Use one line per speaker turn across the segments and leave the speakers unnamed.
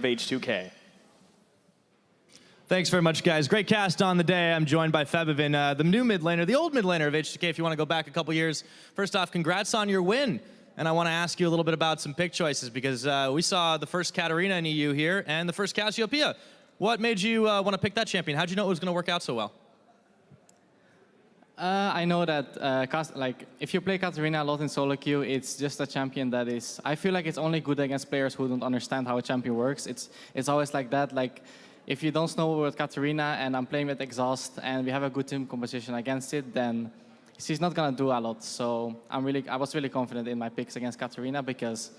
of H2K.
Thanks very much, guys. Great cast on the day. I'm joined by Febivin, the new mid laner, the old mid laner of H2K, if you want to go back a couple years. First off, congrats on your win. And I want to ask you a little bit about some pick choices, because we saw the first Katarina in EU here and the first Cassiopeia. What made you want to pick that champion? How'd you know it was going to work out so well?
I know that if you play Katarina a lot in solo queue, it's just a champion that is. I feel like it's only good against players who don't understand how a champion works. It's always like that. Like if you don't know with Katarina and I'm playing with Exhaust and we have a good team composition against it, then she's not gonna do a lot. So I was really confident in my picks against Katarina because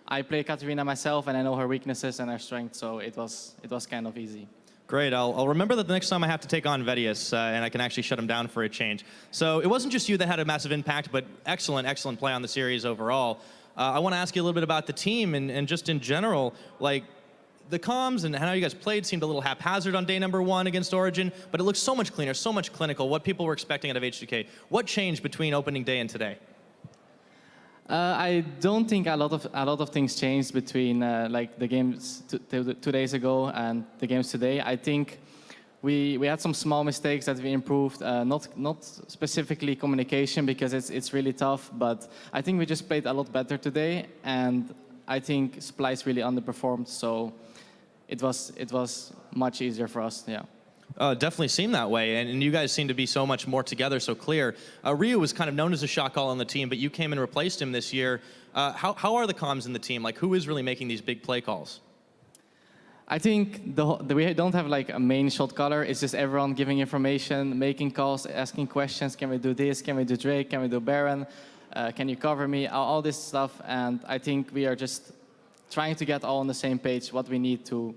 I play Katarina myself and I know her weaknesses and her strengths. So it was kind of easy.
Great. I'll remember that the next time I have to take on Vedius, and I can actually shut him down for a change. So it wasn't just you that had a massive impact, but excellent play on the series overall. I want to ask you a little bit about the team and just in general, like the comms and how you guys played seemed a little haphazard on day #1 against Origin, but it looks so much cleaner, so much clinical, what people were expecting out of H2K. What changed between opening day and today?
I don't think a lot of things changed between like the games 2 days ago and the games today. I think we had some small mistakes that we improved. Not specifically communication because it's really tough, but I think we just played a lot better today, and I think Splyce really underperformed, so it was much easier for us. Yeah.
Definitely seemed that way, and you guys seem to be so much more together, so clear. Ryu was kind of known as a shot call on the team, but you came and replaced him this year. How are the comms in the team? Like, who is really making these big play calls?
I think we don't have like a main shot caller. It's just everyone giving information, making calls, asking questions. Can we do this? Can we do Drake? Can we do Baron? Can you cover me? All this stuff, and I think we are just trying to get all on the same page. What we need to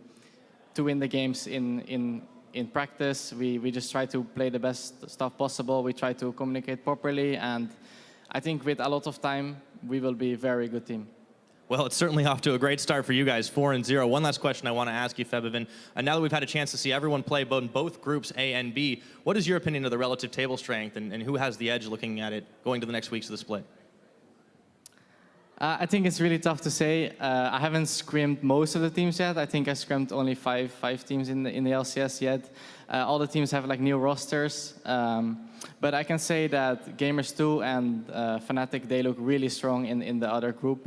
win the games in practice. We just try to play the best stuff possible. We try to communicate properly, and I think with a lot of time, we will be a very good team.
Well, it's certainly off to a great start for you guys, 4-0. One last question I want to ask you, Febivin. Now that we've had a chance to see everyone play both groups, A and B, what is your opinion of the relative table strength, and who has the edge looking at it going to the next weeks of the split?
I think it's really tough to say. I haven't scrimmed most of the teams yet. I think I scrimmed only five teams in the LCS yet. All the teams have like new rosters. But I can say that Gamers2 and Fnatic, they look really strong in the other group.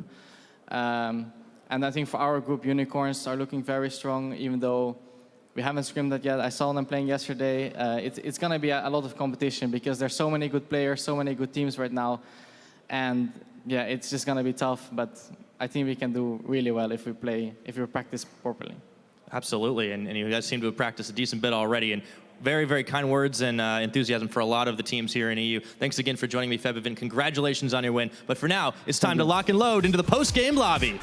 And I think for our group, Unicorns are looking very strong, even though we haven't scrimmed that yet. I saw them playing yesterday. It's going to be a lot of competition because there's so many good players, so many good teams right now. And yeah, it's just going to be tough, but I think we can do really well if we practice properly.
Absolutely, and you guys seem to have practiced a decent bit already, and very kind words and enthusiasm for a lot of the teams here in EU. Thanks again for joining me, Febivin. Congratulations on your win. But for now, it's time to lock and load into the post-game lobby.